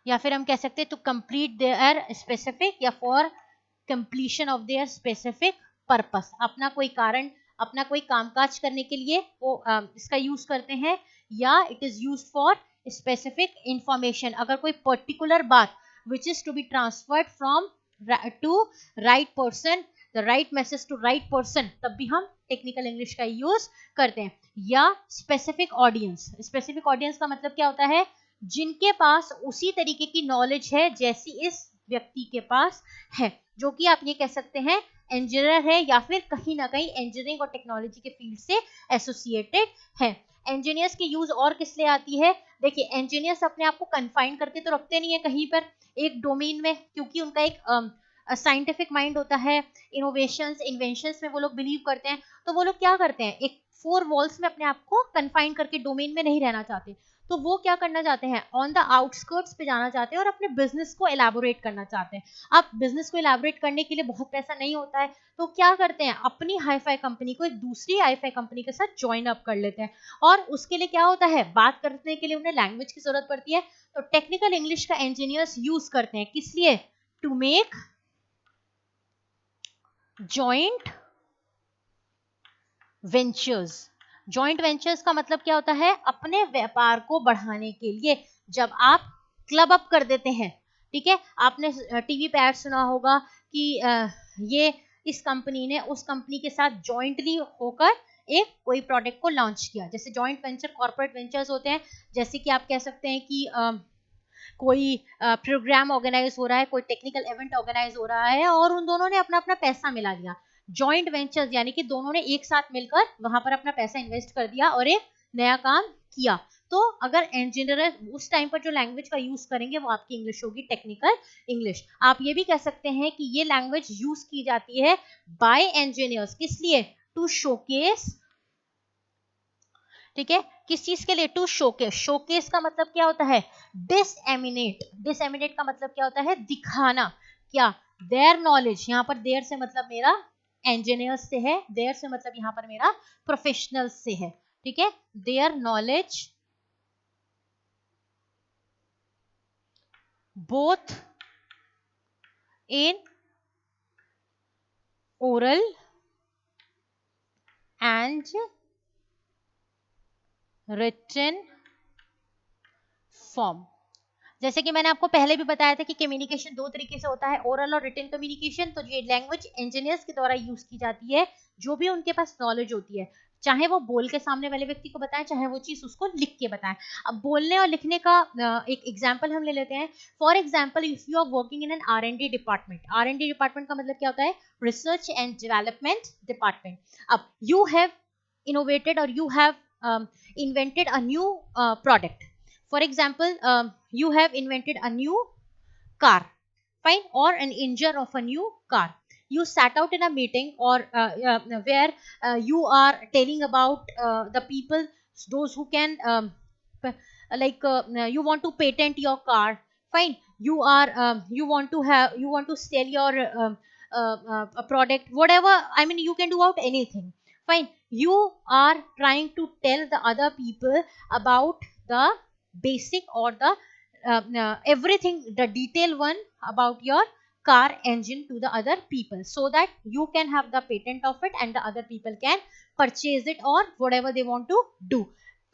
या फिर हम कह सकते हैं टू कंप्लीट देयर स्पेसिफिक, या for completion of their specific purpose. अपना कोई कारण, अपना कोई कामकाज करने के लिए वो इसका यूज करते हैं. या it is use for specific information. अगर कोई पर्टिकुलर बात which is to be transferred from to right person, the right message to right person, तब भी हम टेक्निकल इंग्लिश का यूज करते हैं. या स्पेसिफिक ऑडियंस का मतलब क्या होता है? जिनके पास उसी तरीके की नॉलेज है जैसी इस व्यक्ति के पास है, जो कि आप ये कह सकते हैं इंजीनियर है, या फिर कहीं ना कहीं इंजीनियरिंग और टेक्नोलॉजी के फील्ड से एसोसिएटेड है. इंजीनियर्स की यूज और किस लिए आती है? देखिए, इंजीनियर्स अपने आप को कन्फाइन करके तो रखते नहीं है कहीं पर एक डोमेन में, क्योंकि उनका एक साइंटिफिक माइंड होता है. इनोवेशंस, इन्वेंशंस में वो लोग बिलीव करते हैं. तो वो लोग क्या करते हैं? एक 4 वॉल्स में अपने आप को कन्फाइन करके डोमेन में नहीं रहना चाहते. तो वो क्या करना चाहते हैं? ऑन द आउटस्कर्ट्स पे जाना चाहते हैं और अपने बिजनेस को एलैबोरेट करना चाहते हैं. अब बिजनेस को एलैबोरेट करने के लिए बहुत पैसा नहीं होता है, तो क्या करते हैं? अपनी हाईफाई कंपनी को एक दूसरी हाईफाई कंपनी के साथ ज्वाइन अप कर लेते हैं. और उसके लिए क्या होता है? बात करने के लिए उन्हें लैंग्वेज की जरूरत पड़ती है. तो टेक्निकल इंग्लिश का इंजीनियर्स यूज करते हैं किस लिए? टू मेक जॉइंट वेंचर्स का मतलब क्या होता है? अपने व्यापार को बढ़ाने के लिए जब आप क्लब अप कर देते हैं. ठीक है, आपने टीवी पे ऐड सुना होगा कि ये इस कंपनी ने उस कंपनी के साथ जॉइंटली होकर एक कोई प्रोडक्ट को लॉन्च किया. जैसे जॉइंट वेंचर, कॉर्पोरेट वेंचर्स होते हैं. जैसे कि आप कह सकते हैं कि कोई प्रोग्राम ऑर्गेनाइज हो रहा है, कोई टेक्निकल इवेंट ऑर्गेनाइज हो रहा है, और उन दोनों ने अपना अपना पैसा मिला लिया. जॉइंट वेंचर्स यानी कि दोनों ने एक साथ मिलकर वहां पर अपना पैसा इन्वेस्ट कर दिया और एक नया काम किया. तो अगर इंजीनियर उस टाइम पर जो लैंग्वेज का यूज करेंगे वो आपकी इंग्लिश होगी टेक्निकल इंग्लिश. आप ये भी कह सकते हैं कि ये लैंग्वेज यूज की जाती है बाय इंजीनियर्स. किस लिए? To showcase. ठीक है, किस चीज के लिए? To showcase. शोकेस का मतलब क्या होता है? डिसएमिनेट का मतलब क्या होता है? दिखाना. क्या? Their knowledge. यहाँ पर देयर से मतलब मेरा इंजीनियर्स से है, देयर से मतलब यहाँ पर मेरा प्रोफेशनल्स से है. ठीक है, their knowledge both in oral and written form. जैसे कि मैंने आपको पहले भी बताया था कि कम्युनिकेशन 2 तरीके से होता है, ओरल और रिटन कम्युनिकेशन. तो ये लैंग्वेज इंजीनियर्स के द्वारा यूज की जाती है जो भी उनके पास नॉलेज होती है, चाहे वो बोल के सामने वाले व्यक्ति को बताएं, चाहे वो चीज उसको लिख के बताएं. अब बोलने और लिखने का एक एग्जांपल हम ले लेते हैं. For example, if you are working in an R&D department. R&D department का मतलब क्या होता है? Research and development department. अब you have innovated or you have invented a new product. For example, you have invented a new car, fine, or an engine of a new car. You sat out in a meeting or where you are telling about the people those who can you want to patent your car, fine. You want to have, you want to sell your a product, whatever, I mean you can do out anything, fine. You are trying to tell the other people about the basic or the everything, the detail one about your car engine to the other people, so that you can have the patent of it and the other people can purchase it or whatever they want to do,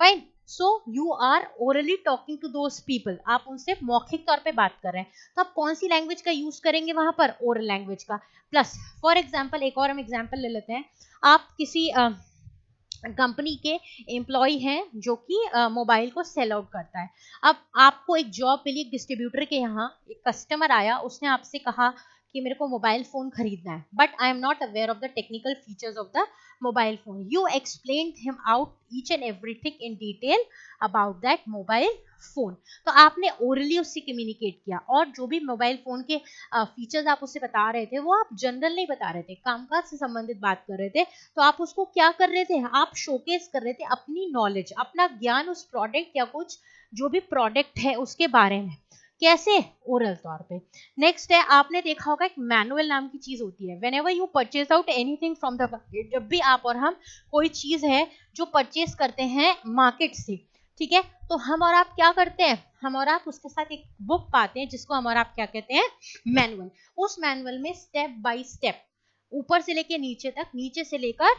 fine. So you are orally talking to those people, आप उनसे मौखिक तौर पे बात कर रहे हैं, तो आप कौन सी लैंग्वेज का यूज करेंगे वहां पर, ओरल लैंग्वेज का। प्लस फॉर एग्जाम्पल एक और हम एग्जाम्पल ले लेते हैं, आप किसी कंपनी के एम्प्लॉय हैं जो कि मोबाइल को सेल आउट करता है। अब आपको एक जॉब मिली एक डिस्ट्रीब्यूटर के यहाँ, एक कस्टमर आया, उसने आपसे कहा कि मेरे को मोबाइल फोन खरीदना है, but I am not aware of the technical features of the mobile phone. You explain him out each and everything in detail about that mobile phone. तो आपने ओरली उससे कम्युनिकेट किया, और जो भी मोबाइल फोन के फीचर्स आप उसे बता रहे थे वो आप जनरल नहीं बता रहे थे, कामकाज से संबंधित बात कर रहे थे। तो आप उसको क्या कर रहे थे, आप शोकेस कर रहे थे अपनी नॉलेज, अपना ज्ञान उस प्रोडक्ट या कुछ जो भी प्रोडक्ट है उसके बारे में, कैसे, ओरल तौर पे। नेक्स्ट है, आपने देखा होगा एक मैनुअल नाम की चीज होती है, whenever you purchase out anything from the market, जब भी आप और हम कोई चीज है जो परचेज करते हैं मार्केट से, ठीक है, तो हम और आप क्या करते हैं, हम और आप उसके साथ एक बुक पाते हैं जिसको हम और आप क्या कहते हैं, मैनुअल। उस मैनुअल में स्टेप बाय स्टेप, ऊपर से लेके नीचे तक, नीचे से लेकर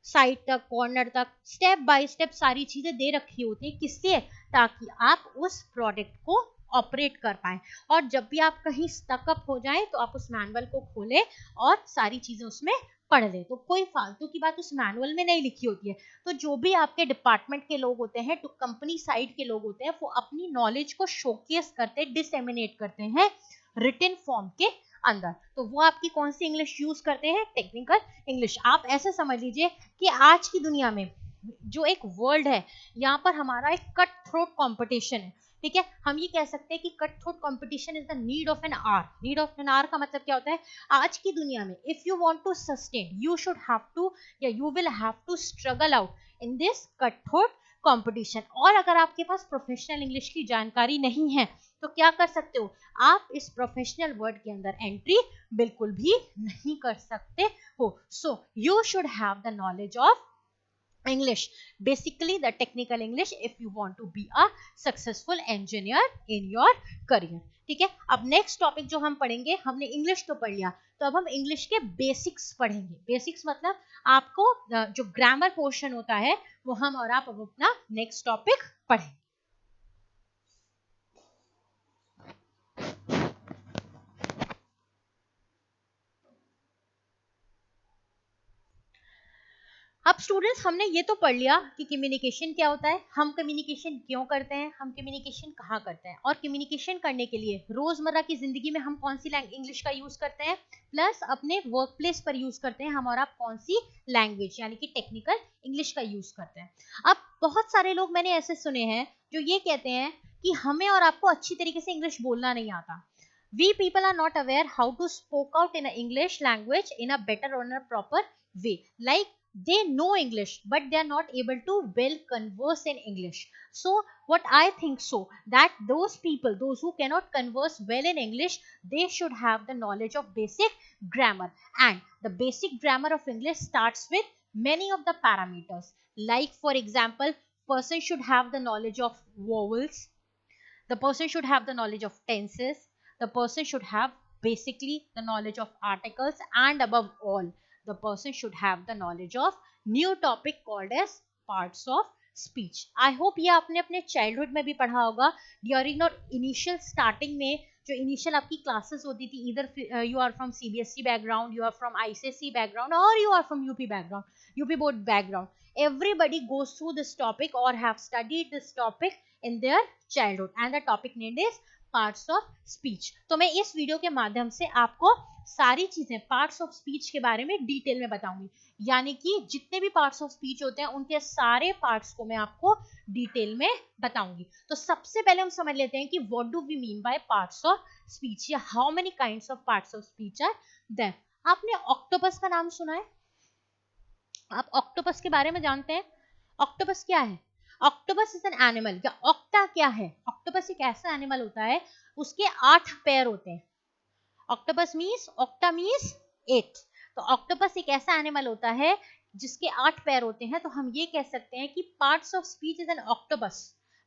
साइड तक, कॉर्नर तक, स्टेप बाय स्टेप सारी चीजें दे रखी होती है, किसलिए, ताकि आप उस प्रोडक्ट को ऑपरेट कर पाए, और जब भी आप कहीं स्टकअप हो जाए तो आप उस मैनुअल को खोलें और सारी चीजें उसमें पढ़ ले। तो कोई फालतू की बात उस मैनुअल में नहीं लिखी होती है। तो जो भी आपके डिपार्टमेंट के लोग होते हैं, तो कंपनी साइड के लोग होते हैं, वो अपनी नॉलेज को शोकेस करते, डिसेमिनेट करते हैं रिटन फॉर्म के अंदर। तो वो आपकी कौन सी इंग्लिश यूज करते हैं, टेक्निकल इंग्लिश। आप ऐसे समझ लीजिए कि आज की दुनिया में जो एक वर्ल्ड है, यहाँ पर हमारा एक कट थ्रोट कॉम्पिटिशन है, ठीक है। हम ये कह सकते हैं कि cut throat competition is the need of an hour. Need of an hour का मतलब क्या होता है, आज की दुनिया में if you want to sustain, you should have to, या you will have to struggle out in this cut throat competition. और अगर आपके पास प्रोफेशनल इंग्लिश की जानकारी नहीं है तो क्या कर सकते हो, आप इस प्रोफेशनल वर्ड के अंदर एंट्री बिल्कुल भी नहीं कर सकते हो। So you should have the knowledge of English, basically the technical English, if you want to be a successful engineer in your career, ठीक है। अब नेक्स्ट टॉपिक जो हम पढ़ेंगे, हमने इंग्लिश तो पढ़ लिया, तो अब हम इंग्लिश के बेसिक्स पढ़ेंगे। बेसिक्स मतलब आपको जो ग्रामर पोर्शन होता है वो हम और आप अब अपना नेक्स्ट टॉपिक पढ़ेंगे। अब स्टूडेंट्स, हमने ये तो पढ़ लिया कि कम्युनिकेशन क्या होता है, हम कम्युनिकेशन क्यों करते हैं, हम कम्युनिकेशन कहाँ करते हैं, और कम्युनिकेशन करने के लिए रोजमर्रा की जिंदगी में हम कौन सी इंग्लिश का यूज करते हैं, प्लस अपने वर्क प्लेस पर यूज करते हैं हम और आप कौन सी लैंग्वेज यानी कि टेक्निकल इंग्लिश का यूज करते हैं। अब बहुत सारे लोग मैंने ऐसे सुने हैं जो ये कहते हैं कि हमें और आपको अच्छी तरीके से इंग्लिश बोलना नहीं आता। We people are not aware how to spoke out in a English language in a better or a proper way. Like they know English, but they are not able to well converse in English. So what I think so, that those people, those who cannot converse well in English, they should have the knowledge of basic grammar. And the basic grammar of English starts with many of the parameters. Like for example, person should have the knowledge of vowels. The person should have the knowledge of tenses. The person should have basically the knowledge of articles, and above all, the person should have the knowledge of new topic called as parts of speech. I hope ये आपने अपने childhood में भी पढ़ा होगा during your initial starting में, जो initial आपकी classes होती थी, either you are from CBSE background, you are from ICSE background, or you are from UP background, UP board background. Everybody goes through this topic or have studied this topic in their childhood, and the topic named is parts of speech. तो मैं इस video के माध्यम से आपको सारी चीजें parts of speech के बारे में डिटेल में बताऊंगी, यानी कि जितने भी पार्ट्स ऑफ स्पीच होते हैं उनके सारे पार्ट्स को मैं आपको डिटेल में बताऊंगी। तो सबसे पहले हम समझ लेते हैं कि what do we mean by parts of speech, या how many kinds of parts of speech are there. आपने ऑक्टोपस का नाम सुना है, आप ऑक्टोपस के बारे में जानते हैं। ऑक्टोपस क्या है? Octopus is an animal. क्या ऑक्टा क्या है? ऑक्टोपस एक ऐसा एनिमल होता है उसके 8 पैर होते हैं। Octopus means, octa means 8। तो ऑक्टोपस एक ऐसा एनिमल होता है जिसके 8 पैर होते हैं। तो हम ये कह सकते हैं कि parts of speech is an octopus.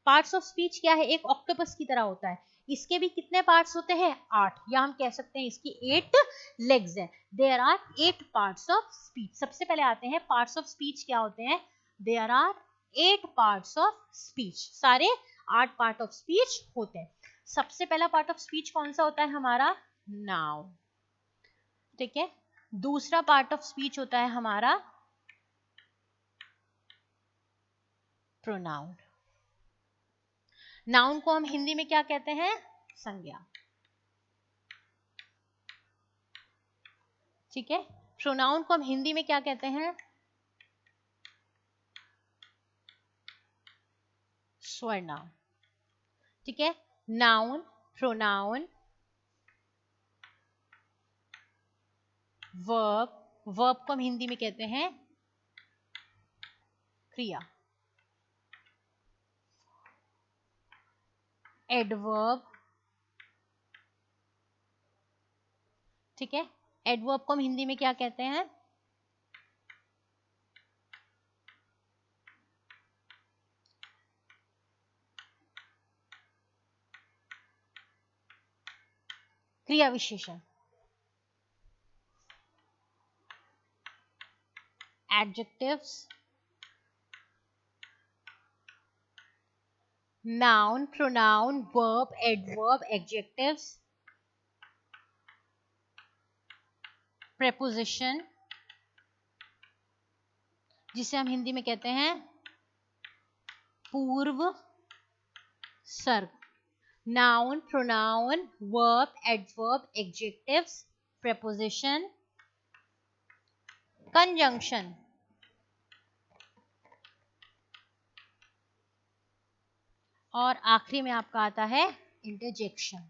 Parts of speech क्या है? एक ऑक्टोपस की तरह होता है। इसके भी कितने पार्ट्स होते हैं? 8, या हम कह सकते हैं इसकी 8 लेग्स है। There are 8 parts of speech. सबसे पहले आते हैं पार्ट्स ऑफ स्पीच क्या होते हैं। There are 8 parts of speech. सारे 8 पार्ट ऑफ स्पीच होते हैं। सबसे पहला पार्ट ऑफ स्पीच कौन सा होता है हमारा? नाउन। ठीक है। दूसरा पार्ट ऑफ स्पीच होता है हमारा प्रोनाउन। नाउन को हम हिंदी में क्या कहते हैं? संज्ञा। ठीक है। प्रोनाउन को हम हिंदी में क्या कहते हैं? स्वर्नाउन। ठीक है। Noun, pronoun, verb. वर्ब को हम हिंदी में कहते हैं क्रिया। एडवर्ब। ठीक है। एडवर्ब को हम हिंदी में क्या कहते हैं? क्रिया विशेषण। Adjectives. Noun, pronoun, verb, adverb, adjectives, preposition जिसे हम हिंदी में कहते हैं पूर्व सर्ग। Noun, pronoun, verb, adverb, adjectives, preposition, conjunction. और आखिरी में आपका आता है इंटरजेक्शन।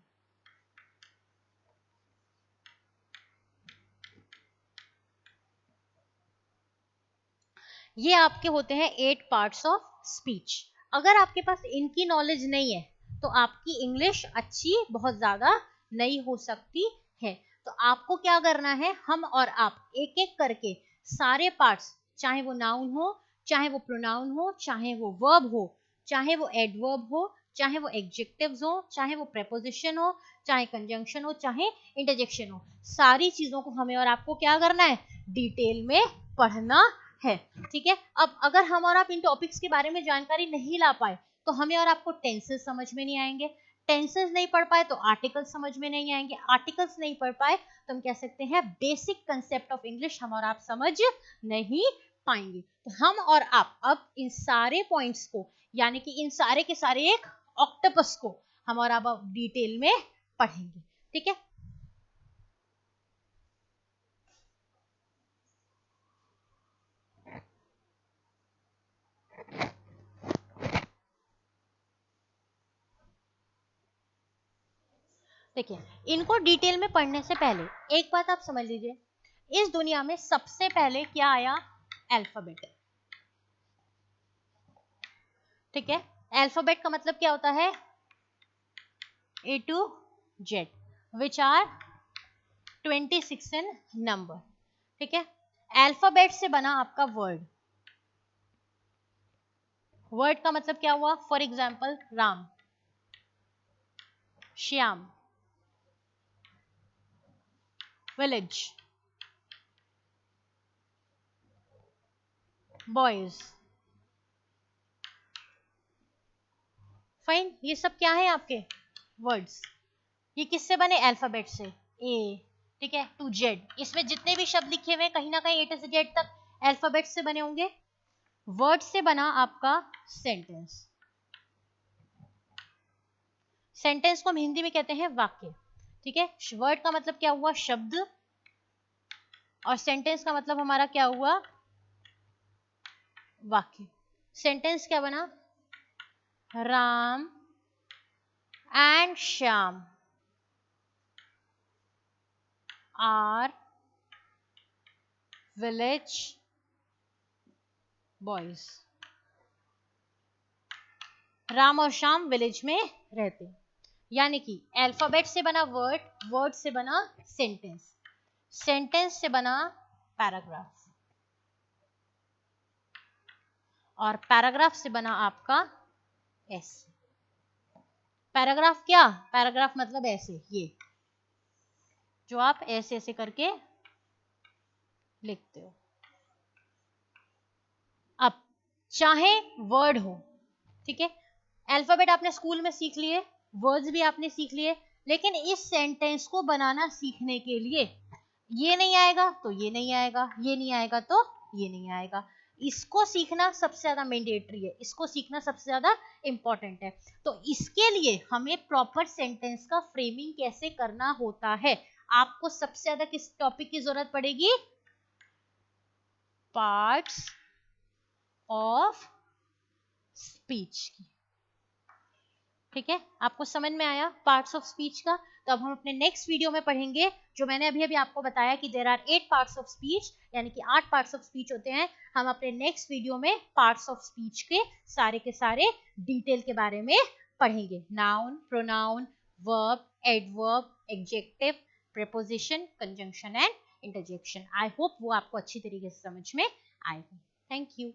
ये आपके होते हैं 8 पार्ट्स ऑफ स्पीच। अगर आपके पास इनकी नॉलेज नहीं है तो आपकी इंग्लिश अच्छी बहुत ज्यादा नहीं हो सकती है। तो आपको क्या करना है, हम और आप एक एक करके सारे पार्ट्स, चाहे वो नाउन हो, चाहे वो प्रोनाउन हो, चाहे वो वर्ब हो, चाहे वो एडवर्ब हो, चाहे वो एडजेक्टिव्स हो, चाहे वो प्रेपोजिशन हो, चाहे कंजंक्शन हो, चाहे इंटरजेक्शन हो, सारी चीजों को हमें और आपको क्या करना है? डिटेल में पढ़ना है। ठीक है। अब अगर हम और आप इन टॉपिक्स के बारे में जानकारी नहीं ला पाए तो हमें और आपको टेंसेस समझ में नहीं आएंगे। टेंसेस नहीं पढ़ पाए तो आर्टिकल्स समझ में नहीं आएंगे। आर्टिकल्स नहीं पढ़ पाए तो हम कह सकते हैं बेसिक कंसेप्ट ऑफ इंग्लिश हम और आप समझ नहीं पाएंगे। तो हम और आप अब इन सारे पॉइंट्स को, यानी कि इन सारे के सारे एक ऑक्टोपस को हम और आप अब डिटेल में पढ़ेंगे। ठीक है। देखिए, इनको डिटेल में पढ़ने से पहले एक बात आप समझ लीजिए, इस दुनिया में सबसे पहले क्या आया? अल्फाबेट। ठीक है। अल्फाबेट का मतलब क्या होता है? A to Z, which are 26 in number। ठीक है। अल्फाबेट से बना आपका वर्ड। वर्ड का मतलब क्या हुआ? For example Ram, Shyam, village, boys. Fine, ये सब क्या है आपके वर्ड्स। ये किससे बने? अल्फाबेट से। ए, ठीक है, टू जेड। इसमें जितने भी शब्द लिखे हुए कहीं ना कहीं ए से जेड तक अल्फाबेट से बने होंगे। वर्ड से बना आपका सेंटेंस। सेंटेंस को हम हिंदी में कहते हैं वाक्य। ठीक है। वर्ड का मतलब क्या हुआ? शब्द। और सेंटेंस का मतलब हमारा क्या हुआ? वाक्य। सेंटेंस क्या बना? Ram and Shyam are village boys. Ram और श्याम विलेज में रहते। यानी कि अल्फाबेट से बना वर्ड, वर्ड से बना सेंटेंस, सेंटेंस से बना पैराग्राफ, और पैराग्राफ से बना आपका ऐसे। पैराग्राफ क्या, पैराग्राफ मतलब ऐसे, ये जो आप ऐसे ऐसे करके लिखते हो। अब चाहे वर्ड हो, ठीक है, अल्फाबेट आपने स्कूल में सीख लिए, वर्ड्स भी आपने सीख लिए, लेकिन इस सेंटेंस को बनाना सीखने के लिए ये नहीं आएगा तो ये नहीं आएगा, ये नहीं आएगा तो ये नहीं आएगा। इसको सीखना सबसे ज्यादा मैंडेटरी है, इसको सीखना सबसे ज्यादा इंपॉर्टेंट है। तो इसके लिए हमें प्रॉपर सेंटेंस का फ्रेमिंग कैसे करना होता है, आपको सबसे ज्यादा किस टॉपिक की जरूरत पड़ेगी, पार्ट्स ऑफ स्पीच की। ठीक है, आपको समझ में आया पार्ट्स ऑफ स्पीच का। तो अब हम अपने नेक्स्ट वीडियो में पढ़ेंगे, जो मैंने अभी अभी आपको बताया कि there are 8 parts of speech, यानी कि 8 पार्ट्स ऑफ स्पीच होते हैं। हम अपने नेक्स्ट वीडियो में पार्ट्स ऑफ स्पीच के सारे डिटेल के बारे में पढ़ेंगे। Noun, pronoun, verb, adverb, adjective, preposition, conjunction and interjection. I hope वो आपको अच्छी तरीके से समझ में आएगा। Thank you.